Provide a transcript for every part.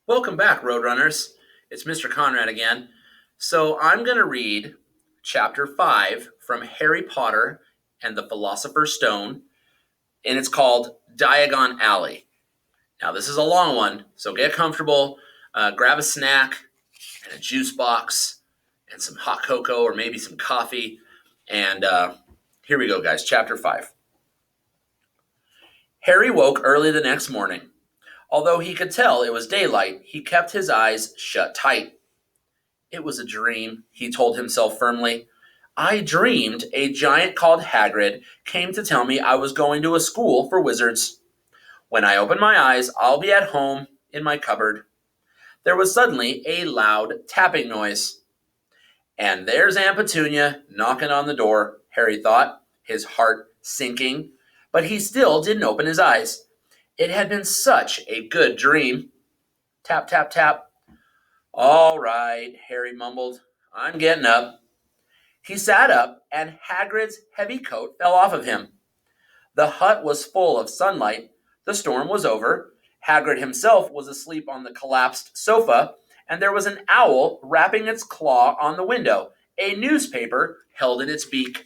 Welcome back, Roadrunners. It's Mr. Conrad again. So I'm going to read chapter 5 from Harry Potter and the Philosopher's Stone, and it's called Diagon Alley. Now, this is a long one, so get comfortable, grab a snack and a juice box and some hot cocoa or maybe some coffee. And here we go, guys. Chapter 5. Harry woke early the next morning. Although he could tell it was daylight, he kept his eyes shut tight. It was a dream, he told himself firmly. I dreamed a giant called Hagrid came to tell me I was going to a school for wizards. When I open my eyes, I'll be at home in my cupboard. There was suddenly a loud tapping noise. And there's Aunt Petunia knocking on the door, Harry thought, his heart sinking. But he still didn't open his eyes. It had been such a good dream. Tap, tap, tap. All right, Harry mumbled. I'm getting up. He sat up, and Hagrid's heavy coat fell off of him. The hut was full of sunlight. The storm was over. Hagrid himself was asleep on the collapsed sofa, and there was an owl rapping its claw on the window, a newspaper held in its beak.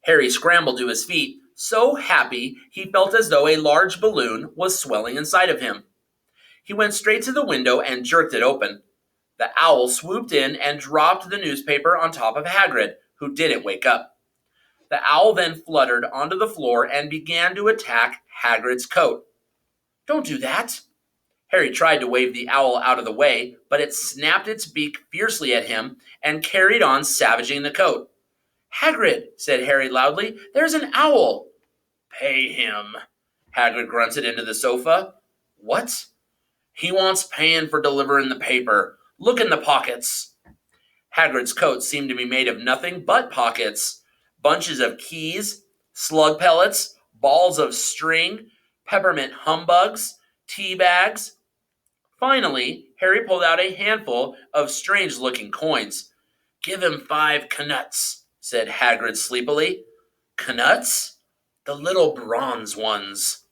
Harry scrambled to his feet, so happy he felt as though a large balloon was swelling inside of him. He went straight to the window and jerked it open. The owl swooped in and dropped the newspaper on top of Hagrid, who didn't wake up. The owl then fluttered onto the floor and began to attack Hagrid's coat. Don't do that. Harry tried to wave the owl out of the way, but it snapped its beak fiercely at him and carried on savaging the coat. Hagrid, said Harry loudly, there's an owl. Pay him, Hagrid grunted into the sofa. What? He wants paying for delivering the paper. Look in the pockets. Hagrid's coat seemed to be made of nothing but pockets. Bunches of keys, slug pellets, balls of string, peppermint humbugs, tea bags. Finally, Harry pulled out a handful of strange-looking coins. Give him 5 knuts, said Hagrid sleepily. Knuts? The little bronze ones.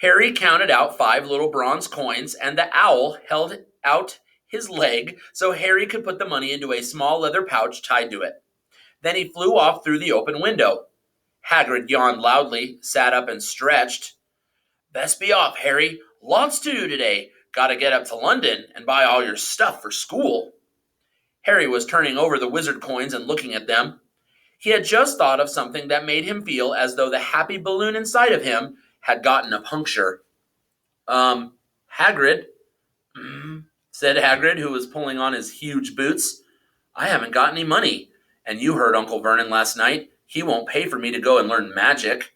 Harry counted out 5 little bronze coins, and the owl held out his leg so Harry could put the money into a small leather pouch tied to it. Then he flew off through the open window. Hagrid yawned loudly, sat up and stretched. Best be off, Harry. Lots to do today. Gotta get up to London and buy all your stuff for school. Harry was turning over the wizard coins and looking at them. He had just thought of something that made him feel as though the happy balloon inside of him had gotten a puncture. Hagrid, said Hagrid, who was pulling on his huge boots. I haven't got any money, and you heard Uncle Vernon last night. He won't pay for me to go and learn magic.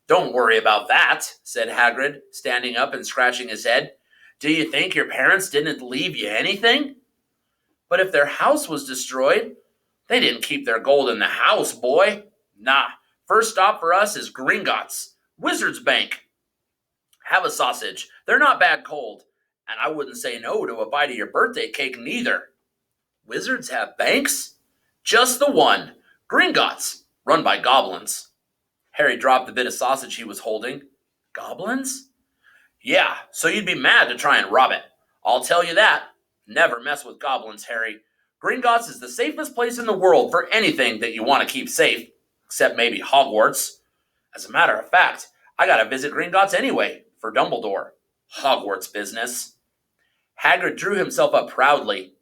Don't worry about that, said Hagrid, standing up and scratching his head. Do you think your parents didn't leave you anything? But if their house was destroyed, they didn't keep their gold in the house, boy. Nah, first stop for us is Gringotts, Wizard's Bank. Have a sausage. They're not bad cold. And I wouldn't say no to a bite of your birthday cake neither. Wizards have banks? Just the one. Gringotts, run by goblins. Harry dropped the bit of sausage he was holding. Goblins? Yeah, so you'd be mad to try and rob it. I'll tell you that. Never mess with goblins, Harry. Gringotts is the safest place in the world for anything that you want to keep safe, except maybe Hogwarts. As a matter of fact, I gotta visit Gringotts anyway, for Dumbledore. Hogwarts business. Hagrid drew himself up proudly.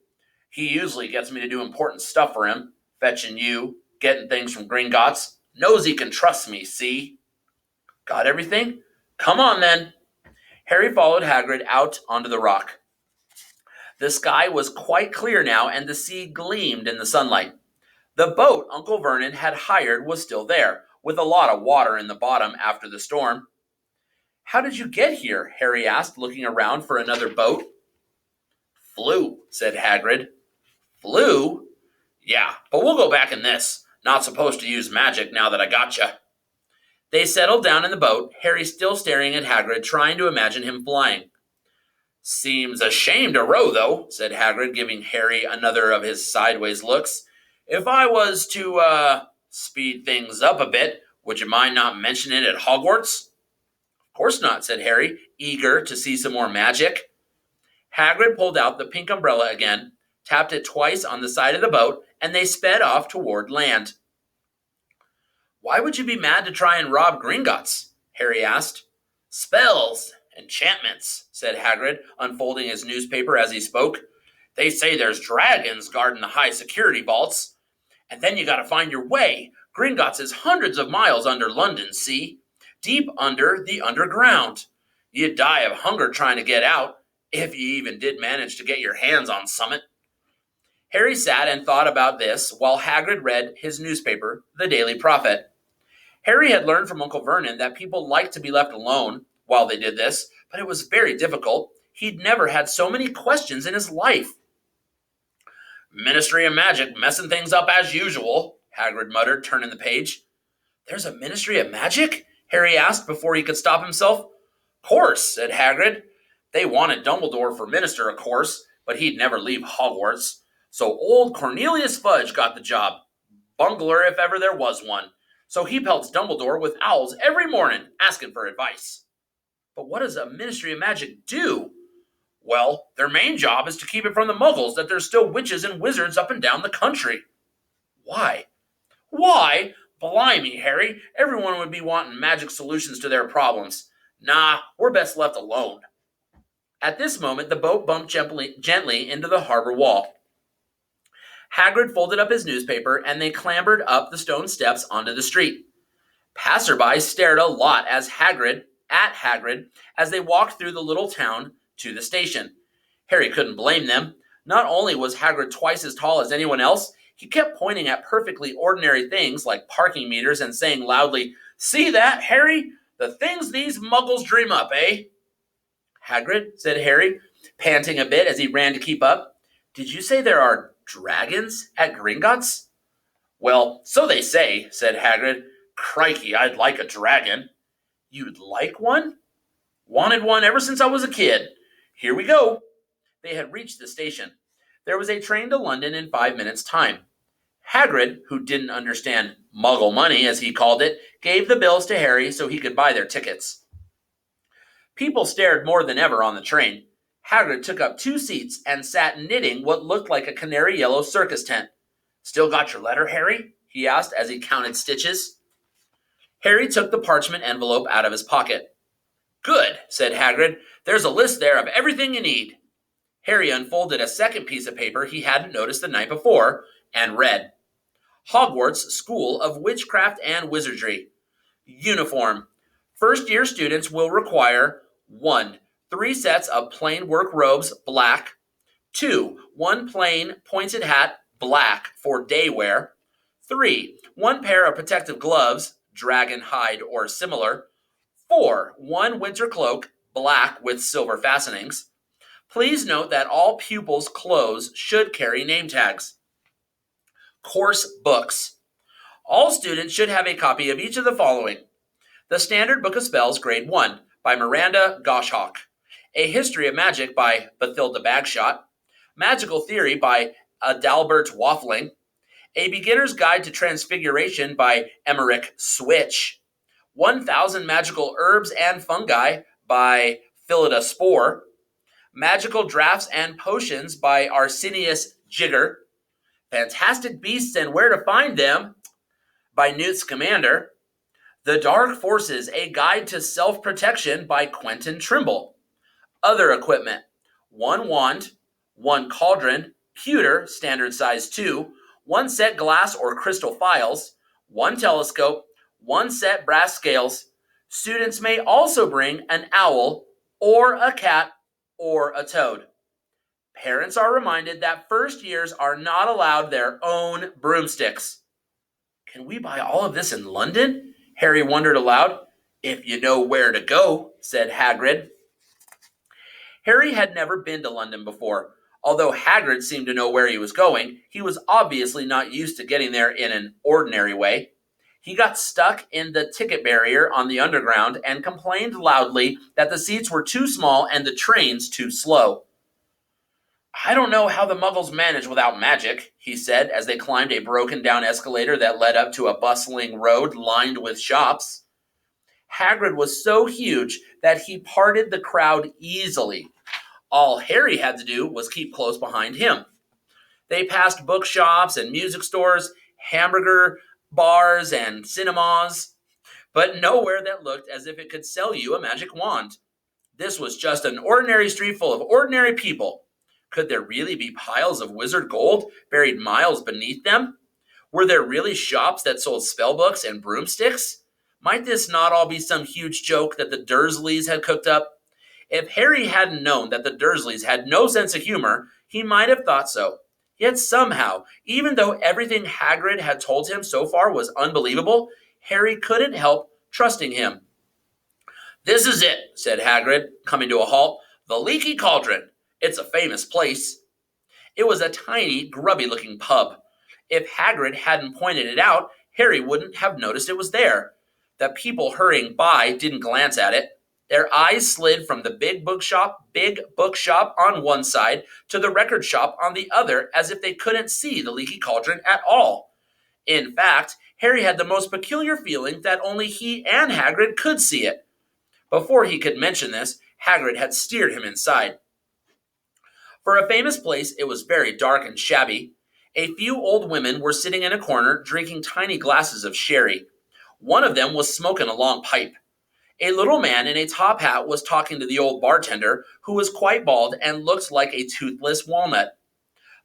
He usually gets me to do important stuff for him, fetching you, getting things from Gringotts. Knows he can trust me, see? Got everything? Come on, then. Harry followed Hagrid out onto the rock. The sky was quite clear now, and the sea gleamed in the sunlight. The boat Uncle Vernon had hired was still there, with a lot of water in the bottom after the storm. How did you get here? Harry asked, looking around for another boat. Flew, said Hagrid. Flew? Yeah, but we'll go back in this. Not supposed to use magic now that I gotcha. They settled down in the boat, Harry still staring at Hagrid, trying to imagine him flying. Seems a shame to row, though, said Hagrid, giving Harry another of his sideways looks. If I was to, speed things up a bit, would you mind not mentioning it at Hogwarts? Course not, said Harry, eager to see some more magic. Hagrid pulled out the pink umbrella again, tapped it twice on the side of the boat, and they sped off toward land. Why would you be mad to try and rob Gringotts? Harry asked. Spells, enchantments, said Hagrid, unfolding his newspaper as he spoke. They say there's dragons guarding the high security vaults. And then you gotta find your way. Gringotts is hundreds of miles under London, see? Deep under the underground. You'd die of hunger trying to get out, if you even did manage to get your hands on summit. Harry sat and thought about this while Hagrid read his newspaper, The Daily Prophet. Harry had learned from Uncle Vernon that people liked to be left alone while they did this, but it was very difficult. He'd never had so many questions in his life. Ministry of Magic messing things up as usual, Hagrid muttered, turning the page. There's a Ministry of Magic? Harry asked before he could stop himself. Course, said Hagrid. They wanted Dumbledore for minister, of course, but he'd never leave Hogwarts. So old Cornelius Fudge got the job. Bungler if ever there was one. So he pelts Dumbledore with owls every morning, asking for advice. But what does a Ministry of Magic do? Well, their main job is to keep it from the Muggles that there's still witches and wizards up and down the country. Why? Why? Blimey, Harry, everyone would be wanting magic solutions to their problems. Nah, we're best left alone. At this moment, the boat bumped gently into the harbor wall. Hagrid folded up his newspaper, and they clambered up the stone steps onto the street. Passersby stared a lot at Hagrid as they walked through the little town to the station. Harry couldn't blame them. Not only was Hagrid twice as tall as anyone else, he kept pointing at perfectly ordinary things like parking meters and saying loudly, See that, Harry? The things these muggles dream up, eh? Hagrid, said Harry, panting a bit as he ran to keep up. Did you say there are dragons at Gringotts? Well, so they say, said Hagrid. Crikey, I'd like a dragon. You'd like one? Wanted one ever since I was a kid. Here we go. They had reached the station. There was a train to London in 5 minutes' time. Hagrid, who didn't understand muggle money, as he called it, gave the bills to Harry so he could buy their tickets. People stared more than ever on the train. Hagrid took up 2 seats and sat knitting what looked like a canary yellow circus tent. Still got your letter, Harry? He asked as he counted stitches. Harry took the parchment envelope out of his pocket. Good, said Hagrid. There's a list there of everything you need. Harry unfolded a second piece of paper he hadn't noticed the night before and read. Hogwarts School of Witchcraft and Wizardry. Uniform. First-year students will require 1. 3 sets of plain work robes, black. 2. 1 plain pointed hat, black, for day wear. 3. 1 pair of protective gloves, dragon hide or similar. 4. 1 winter cloak, black with silver fastenings. Please note that all pupils' clothes should carry name tags. Course books. All students should have a copy of each of the following. The Standard Book of Spells, Grade 1, by Miranda Goshawk. A History of Magic by Bathilda Bagshot. Magical Theory by Adalbert Waffling. A Beginner's Guide to Transfiguration by Emmerich Switch. 1,000 Magical Herbs and Fungi by Phillida Spore. Magical Drafts and Potions by Arsenius Jigger. Fantastic Beasts and Where to Find Them by Newt Scamander. The Dark Forces, A Guide to Self-Protection by Quentin Trimble. Other equipment. 1 wand, 1 cauldron, pewter, standard size 2, 1 set glass or crystal files, 1 telescope, 1 set brass scales. Students may also bring an owl or a cat or a toad. Parents are reminded that first years are not allowed their own broomsticks. Can we buy all of this in London? Harry wondered aloud. If you know where to go, said Hagrid. Harry had never been to London before. Although Hagrid seemed to know where he was going, he was obviously not used to getting there in an ordinary way. He got stuck in the ticket barrier on the underground and complained loudly that the seats were too small and the trains too slow. I don't know how the Muggles manage without magic, he said as they climbed a broken-down escalator that led up to a bustling road lined with shops. Hagrid was so huge that he parted the crowd easily. All Harry had to do was keep close behind him. They passed bookshops and music stores, hamburger bars and cinemas, but nowhere that looked as if it could sell you a magic wand. This was just an ordinary street full of ordinary people. Could there really be piles of wizard gold buried miles beneath them? Were there really shops that sold spellbooks and broomsticks? Might this not all be some huge joke that the Dursleys had cooked up? If Harry hadn't known that the Dursleys had no sense of humor, he might have thought so. Yet somehow, even though everything Hagrid had told him so far was unbelievable, Harry couldn't help trusting him. "This is it," said Hagrid, coming to a halt. "The Leaky Cauldron. It's a famous place." It was a tiny, grubby-looking pub. If Hagrid hadn't pointed it out, Harry wouldn't have noticed it was there. The people hurrying by didn't glance at it. Their eyes slid from the big bookshop on one side to the record shop on the other, as if they couldn't see the Leaky Cauldron at all. In fact, Harry had the most peculiar feeling that only he and Hagrid could see it. Before he could mention this, Hagrid had steered him inside. For a famous place, it was very dark and shabby. A few old women were sitting in a corner drinking tiny glasses of sherry. One of them was smoking a long pipe. A little man in a top hat was talking to the old bartender, who was quite bald and looked like a toothless walnut.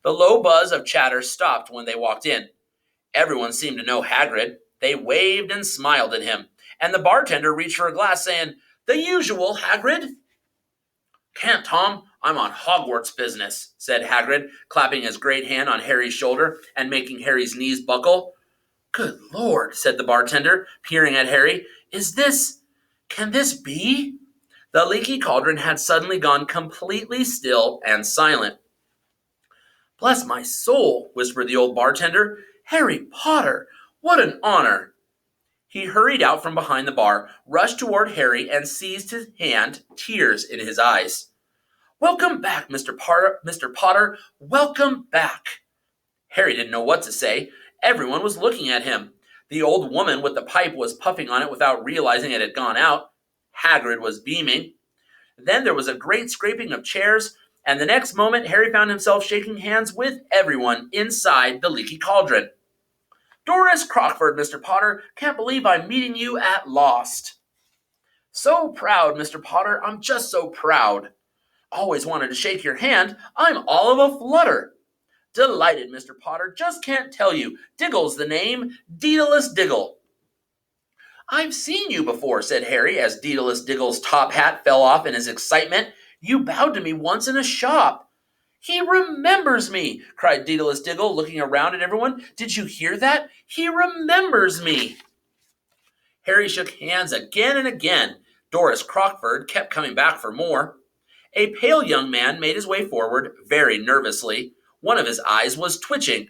The low buzz of chatter stopped when they walked in. Everyone seemed to know Hagrid. They waved and smiled at him, and the bartender reached for a glass, saying, "The usual, Hagrid." "Can't, Tom. I'm on Hogwarts business," said Hagrid, clapping his great hand on Harry's shoulder and making Harry's knees buckle. "Good Lord," said the bartender, peering at Harry. Can this be?" The Leaky Cauldron had suddenly gone completely still and silent. "Bless my soul," whispered the old bartender. "Harry Potter! What an honor!" He hurried out from behind the bar, rushed toward Harry, and seized his hand, tears in his eyes. "Welcome back, Mr. Potter, welcome back." Harry didn't know what to say. Everyone was looking at him. The old woman with the pipe was puffing on it without realizing it had gone out. Hagrid was beaming. Then there was a great scraping of chairs, and the next moment Harry found himself shaking hands with everyone inside the Leaky Cauldron. "Doris Crockford, Mr. Potter, can't believe I'm meeting you at last." "So proud, Mr. Potter, I'm just so proud." "Always wanted to shake your hand, I'm all of a flutter." "Delighted, Mr. Potter, just can't tell you. Diggle's the name, Daedalus Diggle." "I've seen you before," said Harry, as Daedalus Diggle's top hat fell off in his excitement. "You bowed to me once in a shop." "He remembers me!" cried Daedalus Diggle, looking around at everyone. "Did you hear that? He remembers me!" Harry shook hands again and again. Doris Crockford kept coming back for more. A pale young man made his way forward, very nervously. One of his eyes was twitching.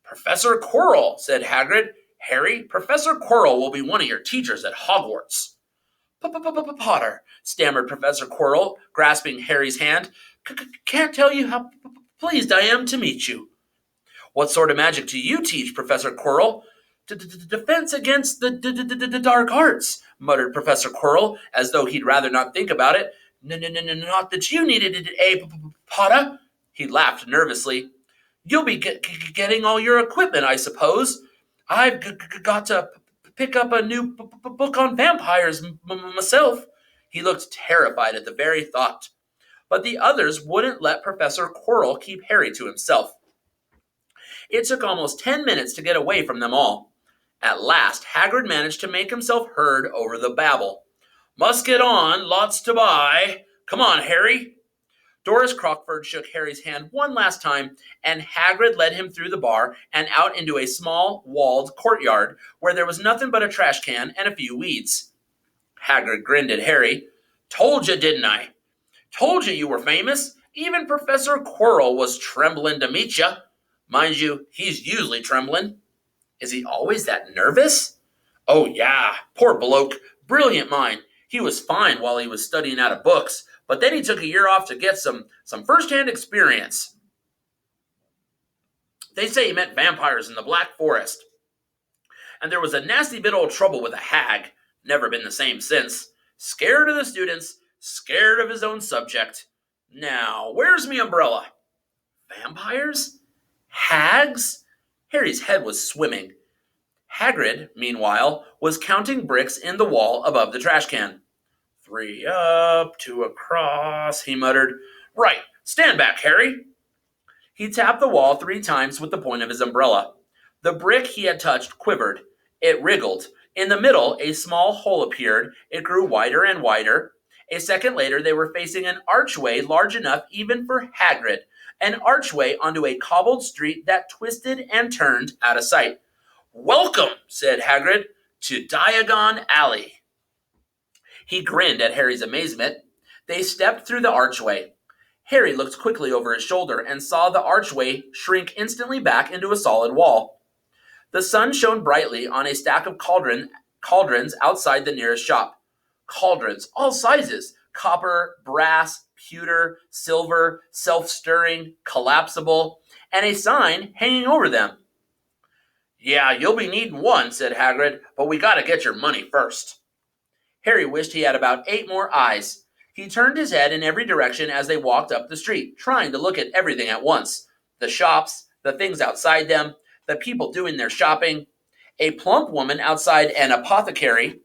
"Professor Quirrell," said Hagrid. "Harry, Professor Quirrell will be one of your teachers at Hogwarts." "Potter," stammered Professor Quirrell, grasping Harry's hand. "Can't tell you how pleased I am to meet you." "What sort of magic do you teach, Professor Quirrell?" "Defense against the dark arts," muttered Professor Quirrell, as though he'd rather not think about it. "Not that you needed it, Potter." He laughed nervously. "You'll be getting all your equipment, I suppose. I've got to pick up a new book on vampires myself." He looked terrified at the very thought. But the others wouldn't let Professor Quirrell keep Harry to himself. It took almost 10 minutes to get away from them all. At last, Hagrid managed to make himself heard over the babble. "Must get on, lots to buy. Come on, Harry." Doris Crockford shook Harry's hand one last time, and Hagrid led him through the bar and out into a small, walled courtyard, where there was nothing but a trash can and a few weeds. Hagrid grinned at Harry. "Told you, didn't I? Told you were famous. Even Professor Quirrell was trembling to meet you. Mind you, he's usually trembling." "Is he always that nervous?" "Oh, yeah. Poor bloke. Brilliant mind. He was fine while he was studying out of books, but then he took a year off to get some first-hand experience. They say he met vampires in the Black Forest. And there was a nasty bit of trouble with a hag. Never been the same since. Scared of the students, scared of his own subject. Now, where's me umbrella? Vampires? Hags? Harry's head was swimming. Hagrid, meanwhile, was counting bricks in the wall above the trash can. 3 up, 2 across, he muttered. Right, stand back, Harry. He tapped the wall 3 times with the point of his umbrella. The brick he had touched quivered. It wriggled. In the middle, a small hole appeared. It grew wider and wider. A second later, they were facing an archway large enough even for Hagrid, an archway onto a cobbled street that twisted and turned out of sight. Welcome, said Hagrid, to Diagon Alley. He grinned at Harry's amazement. They stepped through the archway. Harry looked quickly over his shoulder and saw the archway shrink instantly back into a solid wall. The sun shone brightly on a stack of cauldrons outside the nearest shop. Cauldrons, all sizes, copper, brass, pewter, silver, self-stirring, collapsible, and a sign hanging over them. Yeah, you'll be needing one, said Hagrid, but we gotta get your money first. Harry wished he had about 8 more eyes. He turned his head in every direction as they walked up the street, trying to look at everything at once. The shops, the things outside them, the people doing their shopping. A plump woman outside an apothecary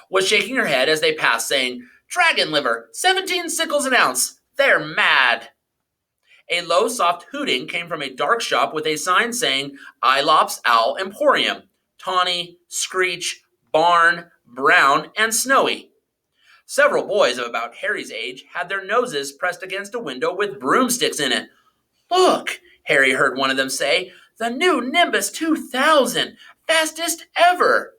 was shaking her head as they passed, saying, Dragon liver, 17 sickles an ounce. They're mad. A low, soft hooting came from a dark shop with a sign saying, Ilops Owl Emporium, Tawny, Screech, Barn, Brown, and Snowy. Several boys of about Harry's age had their noses pressed against a window with broomsticks in it. Look, Harry heard one of them say, the new Nimbus 2000, fastest ever.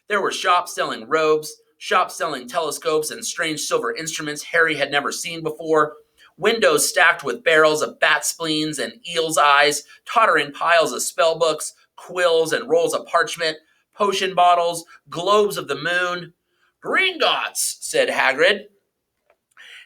There were shops selling robes, shops selling telescopes and strange silver instruments Harry had never seen before, windows stacked with barrels of bat spleens and eel's eyes, tottering piles of spell books, quills and rolls of parchment, potion bottles, globes of the moon. Gringotts, said Hagrid.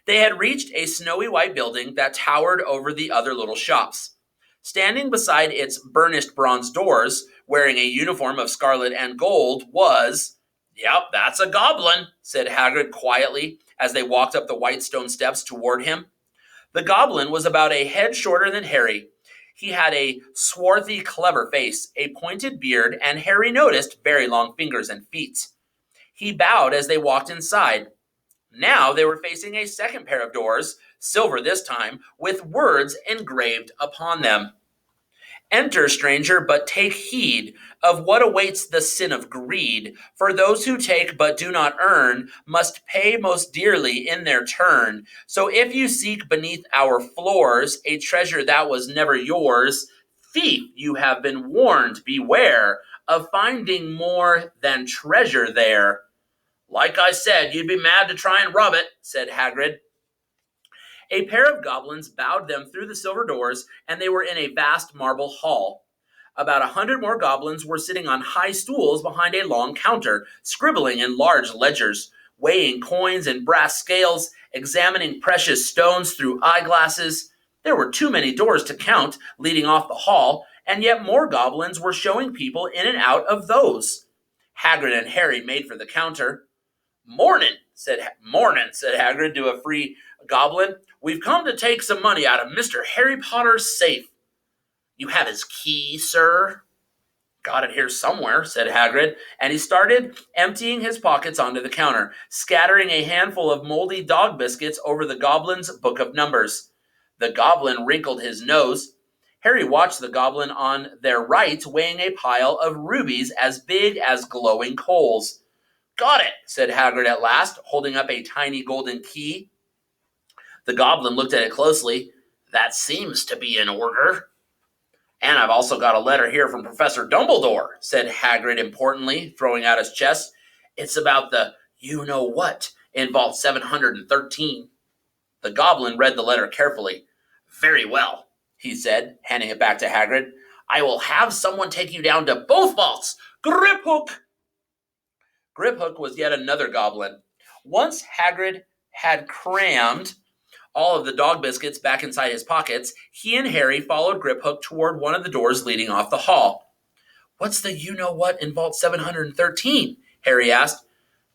They had reached a snowy white building that towered over the other little shops. Standing beside its burnished bronze doors, wearing a uniform of scarlet and gold, was... Yep, that's a goblin, said Hagrid quietly as they walked up the white stone steps toward him. The goblin was about a head shorter than Harry. He had a swarthy, clever face, a pointed beard, and Harry noticed very long fingers and feet. He bowed as they walked inside. Now they were facing a second pair of doors, silver this time, with words engraved upon them. Enter, stranger, but take heed of what awaits the sin of greed. For those who take but do not earn must pay most dearly in their turn. So if you seek beneath our floors a treasure that was never yours, thief, you have been warned, beware of finding more than treasure there. Like I said, you'd be mad to try and rob it, said Hagrid. A pair of goblins bowed them through the silver doors, and they were in a vast marble hall. About 100 more goblins were sitting on high stools behind a long counter, scribbling in large ledgers, weighing coins in brass scales, examining precious stones through eyeglasses. There were too many doors to count leading off the hall, and yet more goblins were showing people in and out of those. Hagrid and Harry made for the counter. Mornin', said Hagrid to a free goblin. We've come to take some money out of Mr. Harry Potter's safe. You have his key, sir? Got it here somewhere, said Hagrid, and he started emptying his pockets onto the counter, scattering a handful of moldy dog biscuits over the goblin's book of numbers. The goblin wrinkled his nose. Harry watched the goblin on their right weighing a pile of rubies as big as glowing coals. Got it, said Hagrid at last, holding up a tiny golden key. The goblin looked at it closely. That seems to be in order. And I've also got a letter here from Professor Dumbledore, said Hagrid importantly, throwing out his chest. It's about the you-know-what in Vault 713. The goblin read the letter carefully. Very well, he said, handing it back to Hagrid. I will have someone take you down to both vaults. Griphook! Griphook was yet another goblin. Once Hagrid had crammed all of the dog biscuits back inside his pockets, he and Harry followed Griphook toward one of the doors leading off the hall. What's the you-know-what in Vault 713? Harry asked.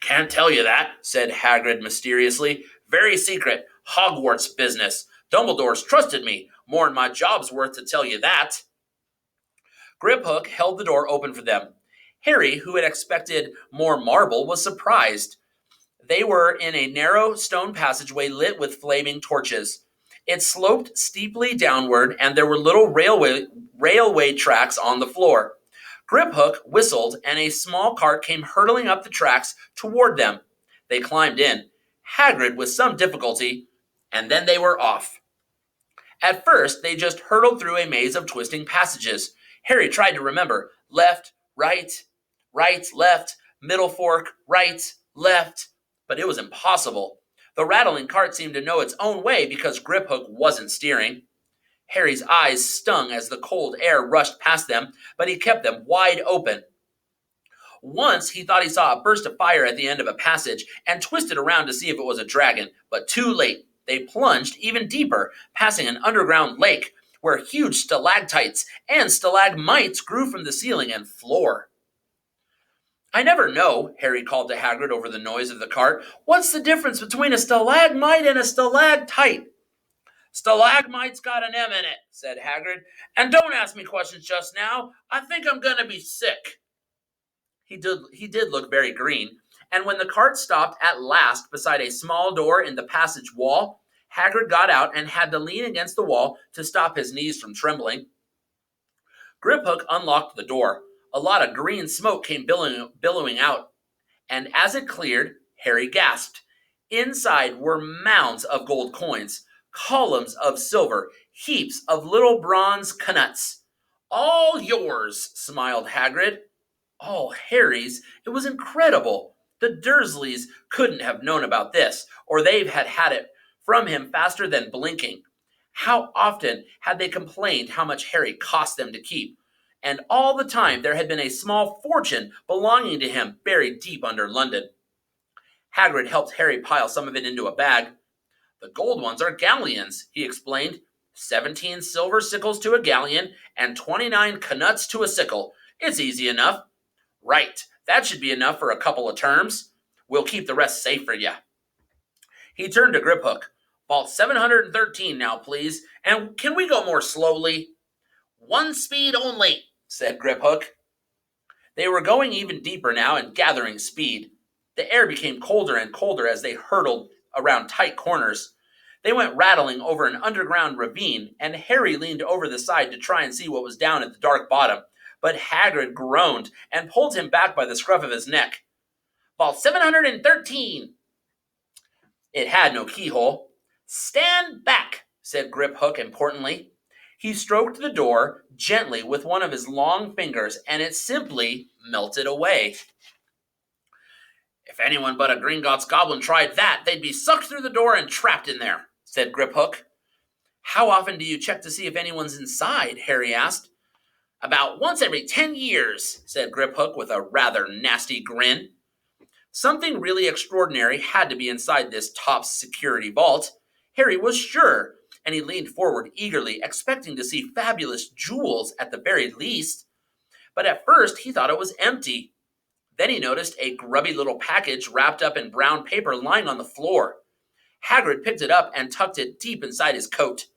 Can't tell you that, said Hagrid mysteriously. Very secret. Hogwarts business. Dumbledore's trusted me. More'n my job's worth to tell you that. Griphook held the door open for them. Harry, who had expected more marble, was surprised. They were in a narrow stone passageway lit with flaming torches. It sloped steeply downward, and there were little railway tracks on the floor. Griphook whistled, and a small cart came hurtling up the tracks toward them. They climbed in, Hagrid with some difficulty, and then they were off. At first, they just hurtled through a maze of twisting passages. Harry tried to remember left, right, left, middle fork, right, left, but it was impossible. The rattling cart seemed to know its own way because Griphook wasn't steering. Harry's eyes stung as the cold air rushed past them, but he kept them wide open. Once he thought he saw a burst of fire at the end of a passage and twisted around to see if it was a dragon, but too late. They plunged even deeper, passing an underground lake where huge stalactites and stalagmites grew from the ceiling and floor. I never know, Harry called to Hagrid over the noise of the cart. What's the difference between a stalagmite and a stalactite? Stalagmite's got an M in it, said Hagrid. And don't ask me questions just now. I think I'm going to be sick. He did look very green, and when the cart stopped at last beside a small door in the passage wall, Hagrid got out and had to lean against the wall to stop his knees from trembling. Griphook unlocked the door. A lot of green smoke came billowing out, and as it cleared, Harry gasped. Inside were mounds of gold coins, columns of silver, heaps of little bronze knuts. All yours, smiled Hagrid. All Harry's. It was incredible. The Dursleys couldn't have known about this, or they'd had it from him faster than blinking. How often had they complained how much Harry cost them to keep? And all the time there had been a small fortune belonging to him buried deep under London. Hagrid helped Harry pile some of it into a bag. The gold ones are galleons, he explained. 17 silver sickles to a galleon and 29 knuts to a sickle. It's easy enough. Right, that should be enough for a couple of terms. We'll keep the rest safe for you. He turned to Griphook. Vault 713 now, please. And can we go more slowly? One speed only, said Griphook. They were going even deeper now and gathering speed. The air became colder and colder as they hurtled around tight corners. They went rattling over an underground ravine, and Harry leaned over the side to try and see what was down at the dark bottom. But Hagrid groaned and pulled him back by the scruff of his neck. Vault 713! It had no keyhole. Stand back, said Griphook importantly. He stroked the door gently with one of his long fingers, and it simply melted away. If anyone but a Gringotts goblin tried that, they'd be sucked through the door and trapped in there, said Griphook. How often do you check to see if anyone's inside? Harry asked. About once every 10 years, said Griphook with a rather nasty grin. Something really extraordinary had to be inside this top security vault. Harry was sure, and he leaned forward eagerly, expecting to see fabulous jewels at the very least. But at first he thought it was empty. Then he noticed a grubby little package wrapped up in brown paper lying on the floor. Hagrid picked it up and tucked it deep inside his coat.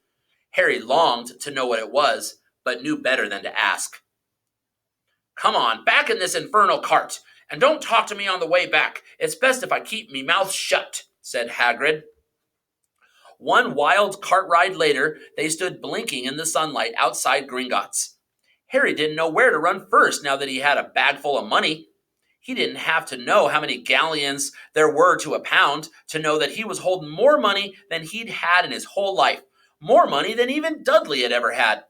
Harry longed to know what it was, but knew better than to ask. Come on, back in this infernal cart, and don't talk to me on the way back. It's best if I keep me mouth shut, said Hagrid. One wild cart ride later, they stood blinking in the sunlight outside Gringotts. Harry didn't know where to run first now that he had a bag full of money. He didn't have to know how many galleons there were to a pound to know that he was holding more money than he'd had in his whole life, more money than even Dudley had ever had.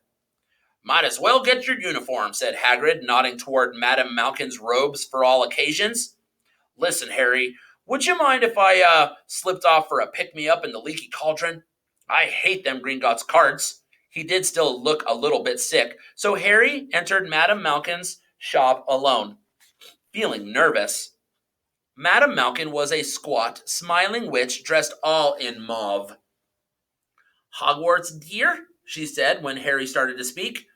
Might as well get your uniform, said Hagrid, nodding toward Madame Malkin's robes for all occasions. Listen, Harry, would you mind if I slipped off for a pick-me-up in the leaky cauldron? I hate them Gringotts carts. He did still look a little bit sick, so Harry entered Madame Malkin's shop alone, feeling nervous. Madame Malkin was a squat, smiling witch dressed all in mauve. Hogwarts, dear, she said when Harry started to speak.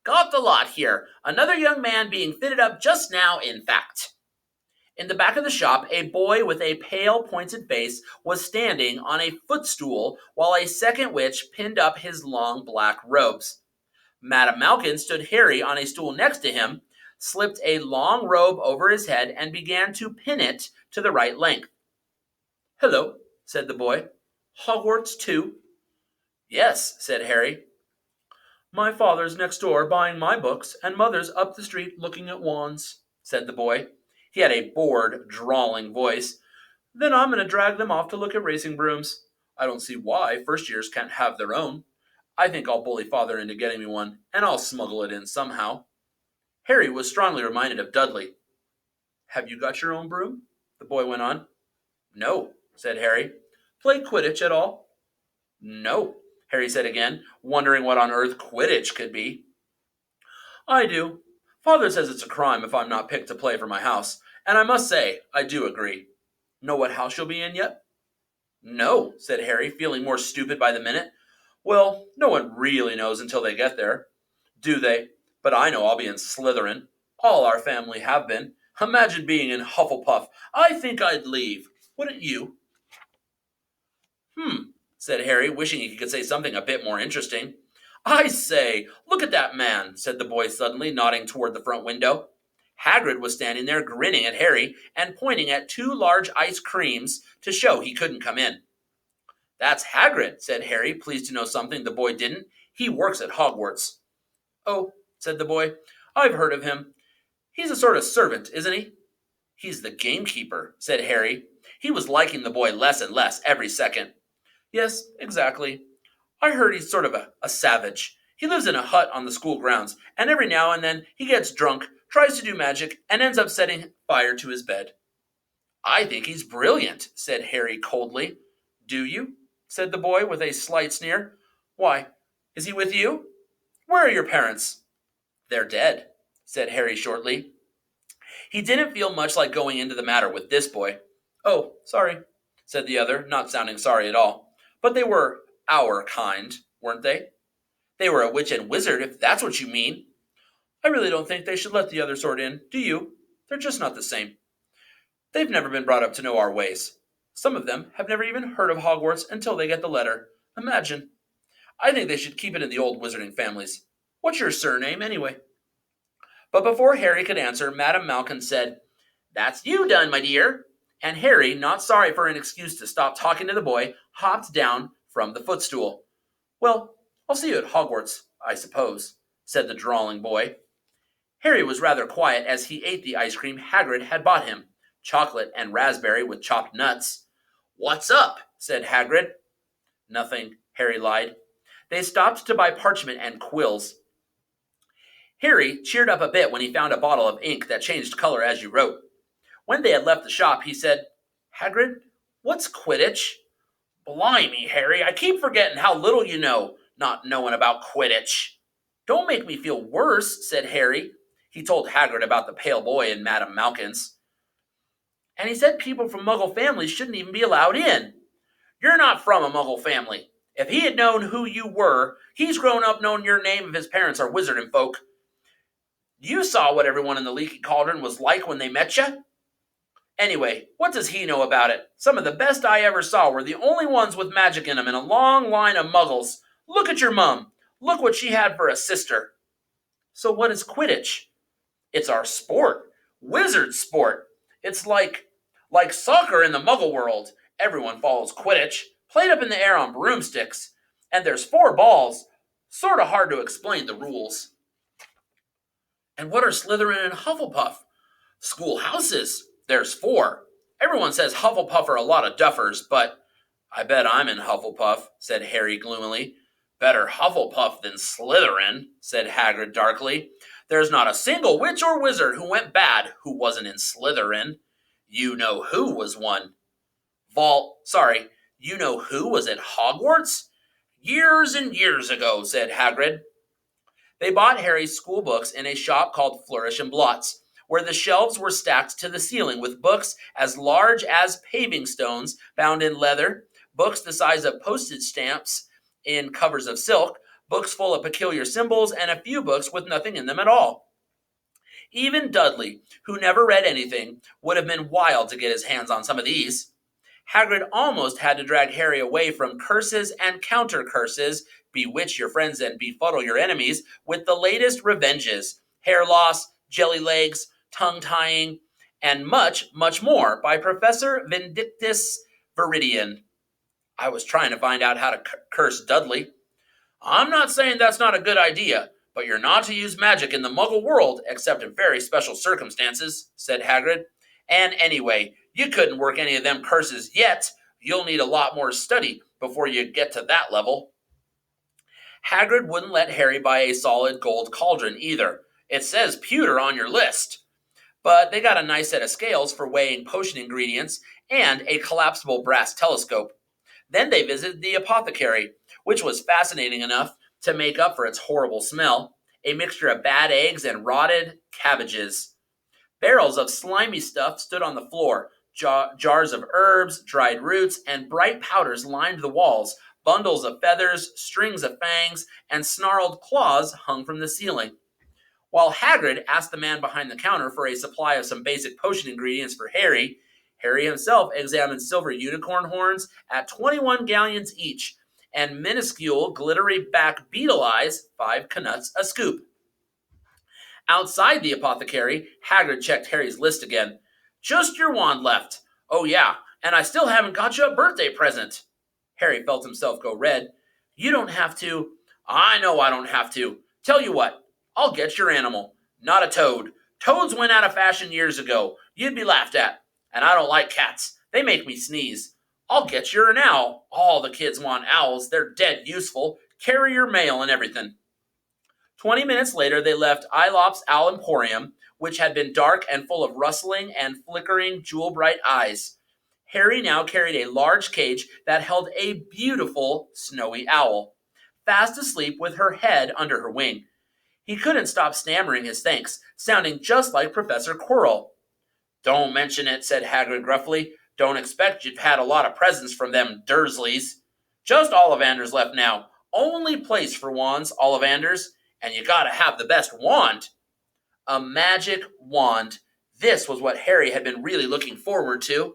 Got the lot here. Another young man being fitted up just now, in fact. In the back of the shop, a boy with a pale, pointed face was standing on a footstool while a second witch pinned up his long black robes. Madame Malkin stood Harry on a stool next to him, slipped a long robe over his head, and began to pin it to the right length. "Hello," said the boy. "Hogwarts, too?" "Yes," said Harry. "My father's next door buying my books, and mother's up the street looking at wands," said the boy. He had a bored, drawling voice. "Then I'm going to drag them off to look at racing brooms. I don't see why first years can't have their own. I think I'll bully father into getting me one, and I'll smuggle it in somehow." Harry was strongly reminded of Dudley. "Have you got your own broom?" the boy went on. "No," said Harry. "Play Quidditch at all?" "No," Harry said again, wondering what on earth Quidditch could be. "I do. Father says it's a crime if I'm not picked to play for my house, and I must say, I do agree. Know what house you'll be in yet?" "No," said Harry, feeling more stupid by the minute. "Well, no one really knows until they get there." "Do they? But I know I'll be in Slytherin. All our family have been. Imagine being in Hufflepuff. I think I'd leave. Wouldn't you?" Said Harry, wishing he could say something a bit more interesting. "I say, look at that man," said the boy suddenly, nodding toward the front window. Hagrid was standing there grinning at Harry and pointing at two large ice creams to show he couldn't come in. "That's Hagrid," said Harry, pleased to know something the boy didn't. "He works at Hogwarts." "Oh," said the boy, "I've heard of him. He's a sort of servant, isn't he?" "He's the gamekeeper," said Harry. He was liking the boy less and less every second. "Yes, exactly. I heard he's sort of a savage. He lives in a hut on the school grounds, and every now and then he gets drunk, tries to do magic, and ends up setting fire to his bed." "I think he's brilliant," said Harry coldly. "Do you?" said the boy with a slight sneer. "Why, is he with you? Where are your parents?" "They're dead," said Harry shortly. He didn't feel much like going into the matter with this boy. "Oh, sorry," said the other, not sounding sorry at all. "But they were our kind, weren't they?" "They were a witch and wizard, if that's what you mean." "I really don't think they should let the other sort in, do you? They're just not the same. They've never been brought up to know our ways. Some of them have never even heard of Hogwarts until they get the letter. Imagine. I think they should keep it in the old wizarding families. What's your surname, anyway?" But before Harry could answer, Madame Malkin said, "That's you done, my dear." And Harry, not sorry for an excuse to stop talking to the boy, hopped down from the footstool. "Well, I'll see you at Hogwarts, I suppose," said the drawling boy. Harry was rather quiet as he ate the ice cream Hagrid had bought him, chocolate and raspberry with chopped nuts. "What's up?" said Hagrid. "Nothing," Harry lied. "They stopped to buy parchment and quills." Harry cheered up a bit when he found a bottle of ink that changed color as you wrote. When they had left the shop, he said, "Hagrid, what's Quidditch?" "Blimey, Harry, I keep forgetting how little you know, not knowing about Quidditch." "Don't make me feel worse," said Harry. He told Hagrid about the pale boy and Madame Malkin's. "And he said people from Muggle families shouldn't even be allowed in." "You're not from a Muggle family. If he had known who you were, he's grown up knowing your name if his parents are wizarding folk. You saw what everyone in the Leaky Cauldron was like when they met you. Anyway, what does he know about it? Some of the best I ever saw were the only ones with magic in them in a long line of muggles. Look at your mum. Look what she had for a sister." "So what is Quidditch?" "It's our sport. Wizard sport. It's like soccer in the muggle world. Everyone follows Quidditch. Played up in the air on broomsticks. And there's 4 balls. Sort of hard to explain the rules." "And what are Slytherin and Hufflepuff?" "Schoolhouses. There's 4. Everyone says Hufflepuff are a lot of duffers, but I bet I'm in Hufflepuff," said Harry gloomily. "Better Hufflepuff than Slytherin," said Hagrid darkly. "There's not a single witch or wizard who went bad who wasn't in Slytherin. You know who was one. You know who was at Hogwarts? Years and years ago," said Hagrid. They bought Harry's school books in a shop called Flourish and Blots, where the shelves were stacked to the ceiling with books as large as paving stones bound in leather, books the size of postage stamps in covers of silk, books full of peculiar symbols, and a few books with nothing in them at all. Even Dudley, who never read anything, would have been wild to get his hands on some of these. Hagrid almost had to drag Harry away from curses and counter curses, bewitch your friends and befuddle your enemies, with the latest revenges hair loss, jelly legs, tongue tying, and much, much more by Professor Vindictus Viridian. I was trying to find out how to curse Dudley. I'm not saying that's not a good idea, but you're not to use magic in the muggle world except in very special circumstances, said Hagrid. And anyway, you couldn't work any of them curses yet. You'll need a lot more study before you get to that level. Hagrid wouldn't let Harry buy a solid gold cauldron either. It says pewter on your list. But they got a nice set of scales for weighing potion ingredients and a collapsible brass telescope. Then they visited the apothecary, which was fascinating enough to make up for its horrible smell, a mixture of bad eggs and rotted cabbages. Barrels of slimy stuff stood on the floor. Jars of herbs, dried roots, and bright powders lined the walls. Bundles of feathers, strings of fangs, and snarled claws hung from the ceiling. While Hagrid asked the man behind the counter for a supply of some basic potion ingredients for Harry, Harry himself examined silver unicorn horns at 21 galleons each, and minuscule glittery back beetle eyes, 5 knuts a scoop. Outside the apothecary, Hagrid checked Harry's list again. Just your wand left. Oh yeah, and I still haven't got you a birthday present. Harry felt himself go red. You don't have to. I know I don't have to. Tell you what, I'll get your animal. Not a toad. Toads went out of fashion years ago. You'd be laughed at. And I don't like cats. They make me sneeze. I'll get you an owl. All the kids want owls. They're dead useful. Carry your mail and everything. 20 minutes later, they left Aelop's Owl Emporium, which had been dark and full of rustling and flickering jewel-bright eyes. Harry now carried a large cage that held a beautiful snowy owl, fast asleep with her head under her wing. He couldn't stop stammering his thanks, sounding just like Professor Quirrell. Don't mention it, said Hagrid gruffly. Don't expect you've had a lot of presents from them Dursleys. Just Ollivanders left now. Only place for wands, Ollivanders. And you gotta have the best wand. A magic wand. This was what Harry had been really looking forward to.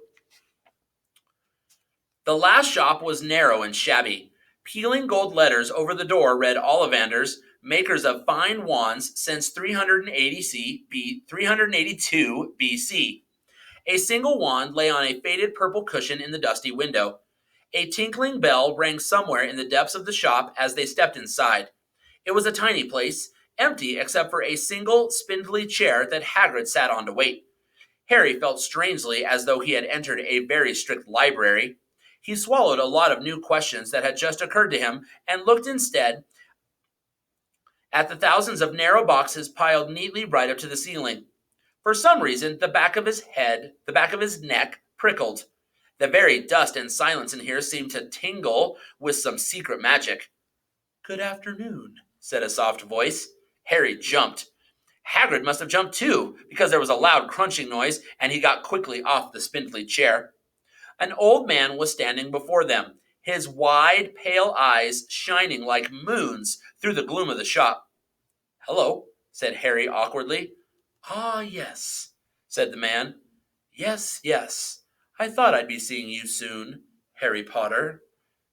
The last shop was narrow and shabby. Peeling gold letters over the door read Ollivanders, makers of fine wands since 382 BC. A single wand lay on a faded purple cushion in the dusty window. A tinkling bell rang somewhere in the depths of the shop as they stepped inside. It was a tiny place, empty except for a single spindly chair that Hagrid sat on to wait. Harry felt strangely as though he had entered a very strict library. He swallowed a lot of new questions that had just occurred to him and looked instead at the thousands of narrow boxes piled neatly right up to the ceiling. For some reason, the back of his neck prickled. The very dust and silence in here seemed to tingle with some secret magic. Good afternoon, said a soft voice. Harry jumped. Hagrid must have jumped too, because there was a loud crunching noise, and he got quickly off the spindly chair. An old man was standing before them, his wide, pale eyes shining like moons through the gloom of the shop. Hello, said Harry awkwardly. Ah, yes, said the man. Yes, yes. I thought I'd be seeing you soon, Harry Potter.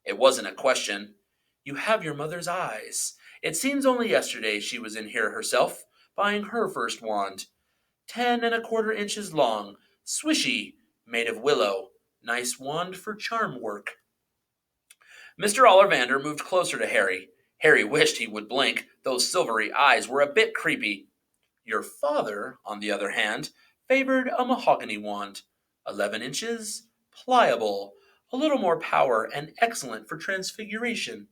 It wasn't a question. You have your mother's eyes. It seems only yesterday she was in here herself, buying her first wand. 10 1/4 inches long, swishy, made of willow. Nice wand for charm work. Mr. Ollivander moved closer to Harry. Harry wished he would blink. Those silvery eyes were a bit creepy. Your father, on the other hand, favored a mahogany wand. 11 inches, pliable, a little more power, and excellent for transfiguration.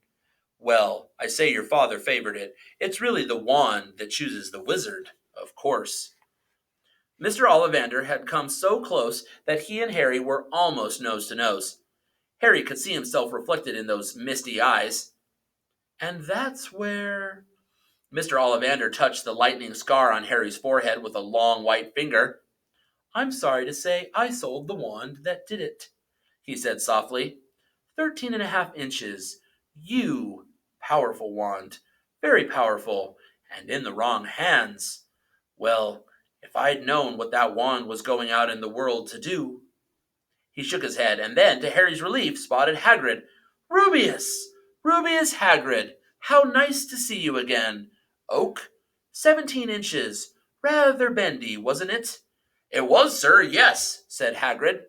Well, I say your father favored it. It's really the wand that chooses the wizard, of course. Mr. Ollivander had come so close that he and Harry were almost nose to nose. Harry could see himself reflected in those misty eyes. And that's where... Mr. Ollivander touched the lightning scar on Harry's forehead with a long white finger. I'm sorry to say I sold the wand that did it, he said softly. 13 1/2 inches. You. Powerful wand. Very powerful. And in the wrong hands. Well, If I'd known what that wand was going out in the world to do. He shook his head, and then, to Harry's relief, spotted Hagrid. Rubeus! Rubeus Hagrid! How nice to see you again. Oak? 17 inches. Rather bendy, wasn't it? It was, sir, yes, said Hagrid.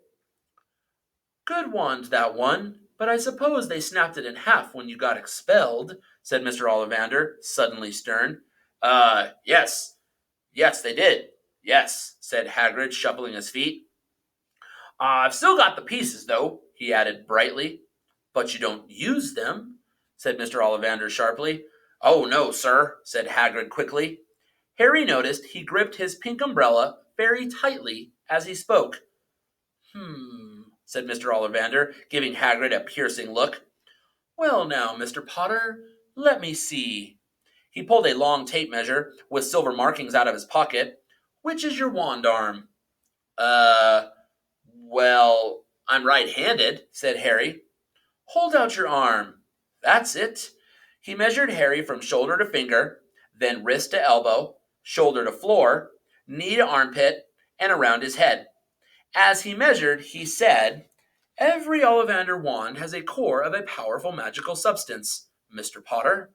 Good wand, that one, but I suppose they snapped it in half when you got expelled, said Mr. Ollivander, suddenly stern. Yes. Yes, they did. Yes, said Hagrid, shuffling his feet. I've still got the pieces, though, he added brightly. But you don't use them, said Mr. Ollivander sharply. Oh, no, sir, said Hagrid quickly. Harry noticed he gripped his pink umbrella very tightly as he spoke. Said Mr. Ollivander, giving Hagrid a piercing look. Well now, Mr. Potter, let me see. He pulled a long tape measure with silver markings out of his pocket. Which is your wand arm? Well, I'm right-handed, said Harry. Hold out your arm. That's it. He measured Harry from shoulder to finger, then wrist to elbow, shoulder to floor, knee to armpit, and around his head. As he measured, he said, Every Ollivander wand has a core of a powerful magical substance, Mr. Potter.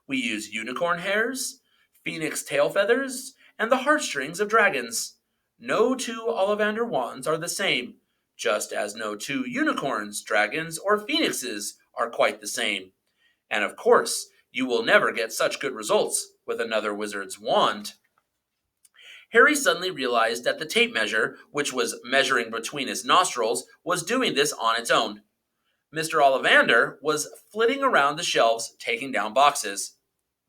We use unicorn hairs, phoenix tail feathers, and the heartstrings of dragons. No two Ollivander wands are the same, just as no two unicorns, dragons, or phoenixes are quite the same. And of course, you will never get such good results with another wizard's wand. Harry suddenly realized that the tape measure, which was measuring between his nostrils, was doing this on its own. Mr. Ollivander was flitting around the shelves, taking down boxes.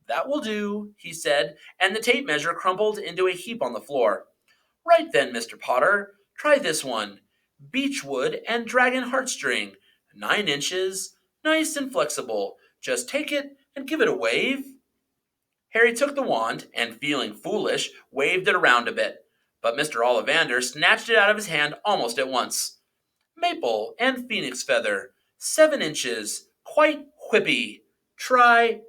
That will do, he said, and the tape measure crumpled into a heap on the floor. Right then, Mr. Potter, try this one. Beechwood and dragon heartstring, 9 inches, nice and flexible. Just take it and give it a wave. Harry took the wand and, feeling foolish, waved it around a bit, but Mr. Ollivander snatched it out of his hand almost at once. Maple and phoenix feather, 7 inches, quite whippy. Try.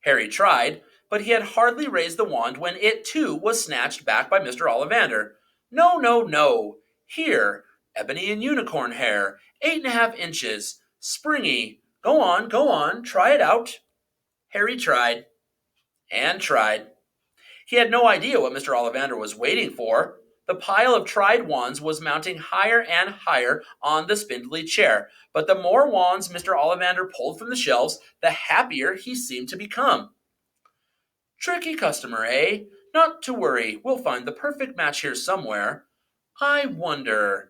Harry tried, but he had hardly raised the wand when it too was snatched back by Mr. Ollivander. No, no, no. Here, ebony and unicorn hair, 8.5 inches, springy. Go on, try it out. Harry tried and tried. He had no idea what Mr. Ollivander was waiting for. The pile of tried wands was mounting higher and higher on the spindly chair, but the more wands Mr. Ollivander pulled from the shelves, the happier he seemed to become. Tricky customer, eh? Not to worry, we'll find the perfect match here somewhere. I wonder.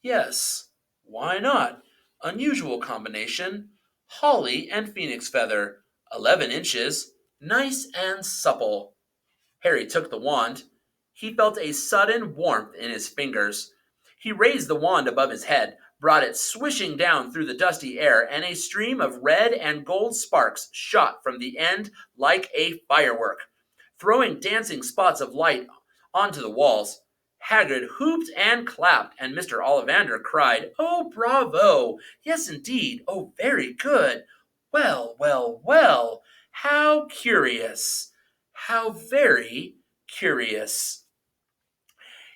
Yes, why not? Unusual combination. Holly and phoenix feather, 11 inches, nice and supple. Harry took the wand. He felt a sudden warmth in his fingers. He raised the wand above his head, brought it swishing down through the dusty air, and a stream of red and gold sparks shot from the end like a firework, throwing dancing spots of light onto the walls. Hagrid hooped and clapped, and Mr. Ollivander cried, Oh, bravo! Yes, indeed! Oh, very good! Well, well, well! How curious! How very curious!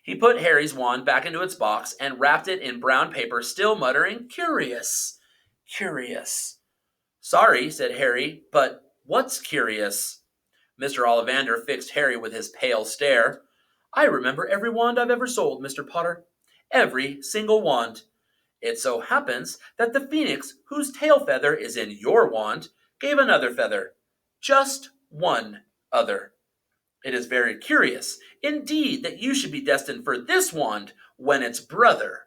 He put Harry's wand back into its box and wrapped it in brown paper, still muttering, Curious! Curious! Sorry, said Harry, but what's curious? Mr. Ollivander fixed Harry with his pale stare. I remember every wand I've ever sold, Mr. Potter. Every single wand. It so happens that the phoenix, whose tail feather is in your wand, gave another feather. Just one other. It is very curious, indeed, that you should be destined for this wand when its brother,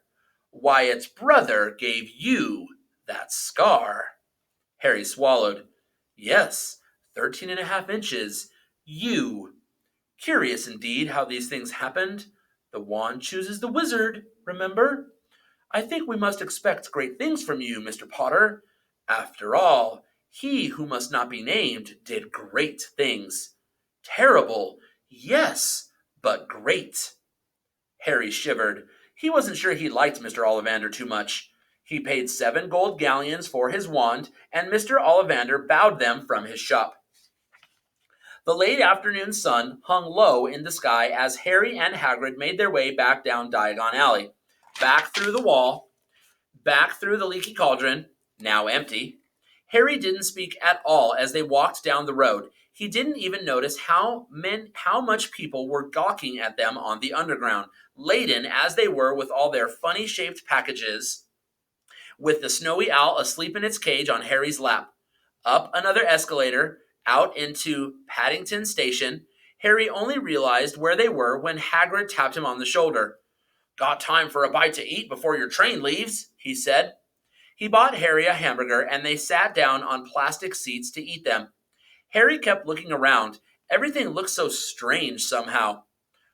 why, its brother gave you that scar. Harry swallowed. Yes, 13.5 inches. You. Curious indeed how these things happened. The wand chooses the wizard, remember? I think we must expect great things from you, Mr. Potter. After all, he who must not be named did great things. Terrible, yes, but great. Harry shivered. He wasn't sure he liked Mr. Ollivander too much. He paid 7 gold galleons for his wand, and Mr. Ollivander bowed them from his shop. The late afternoon sun hung low in the sky as Harry and Hagrid made their way back down Diagon Alley, back through the wall, back through the leaky cauldron, now empty. Harry didn't speak at all as they walked down the road. He didn't even notice how much people were gawking at them on the underground, laden as they were with all their funny-shaped packages, with the snowy owl asleep in its cage on Harry's lap. Up another escalator, out into Paddington Station. Harry only realized where they were when Hagrid tapped him on the shoulder. "Got time for a bite to eat before your train leaves," he said. He bought Harry a hamburger and they sat down on plastic seats to eat them. Harry kept looking around. Everything looked so strange somehow.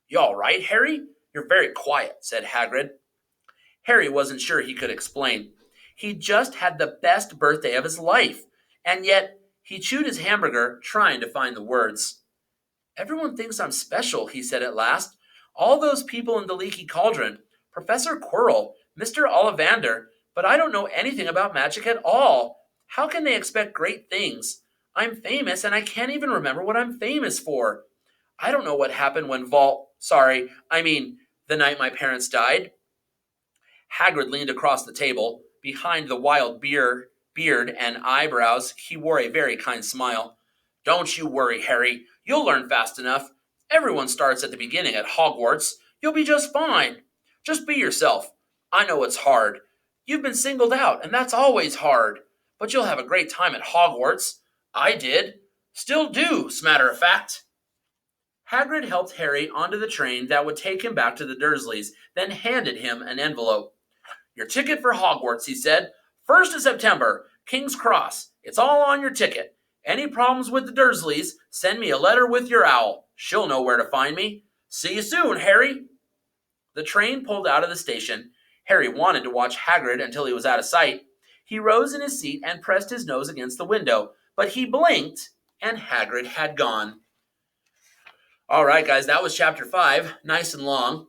"You all right, Harry? You're very quiet," said Hagrid. Harry wasn't sure he could explain. He just had the best birthday of his life, and yet he chewed his hamburger, trying to find the words. "Everyone thinks I'm special," he said at last. "All those people in the leaky cauldron, Professor Quirrell, Mr. Ollivander, but I don't know anything about magic at all. How can they expect great things? I'm famous and I can't even remember what I'm famous for. I don't know what happened when the night my parents died." Hagrid leaned across the table. Behind the wild beard and eyebrows, he wore a very kind smile. "Don't you worry, Harry. You'll learn fast enough. Everyone starts at the beginning at Hogwarts. You'll be just fine. Just be yourself. I know it's hard. You've been singled out, and that's always hard. But you'll have a great time at Hogwarts. I did. Still do, 's matter of fact." Hagrid helped Harry onto the train that would take him back to the Dursleys, then handed him an envelope. "Your ticket for Hogwarts," he said. "1st of September, King's Cross. It's all on your ticket. Any problems with the Dursleys, send me a letter with your owl. She'll know where to find me. See you soon, Harry." The train pulled out of the station. Harry wanted to watch Hagrid until he was out of sight. He rose in his seat and pressed his nose against the window, but he blinked, and Hagrid had gone. All right, guys, that was chapter 5. Nice and long.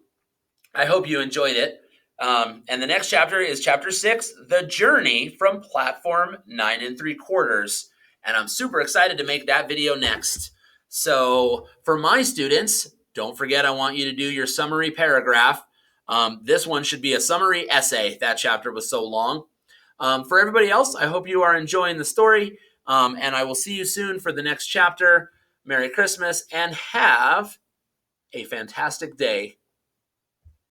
I hope you enjoyed it. And the next chapter is chapter 6, The Journey from Platform 9 3/4. And I'm super excited to make that video next. So for my students, don't forget I want you to do your summary paragraph. This one should be a summary essay. That chapter was so long. For everybody else, I hope you are enjoying the story. And I will see you soon for the next chapter. Merry Christmas and have a fantastic day.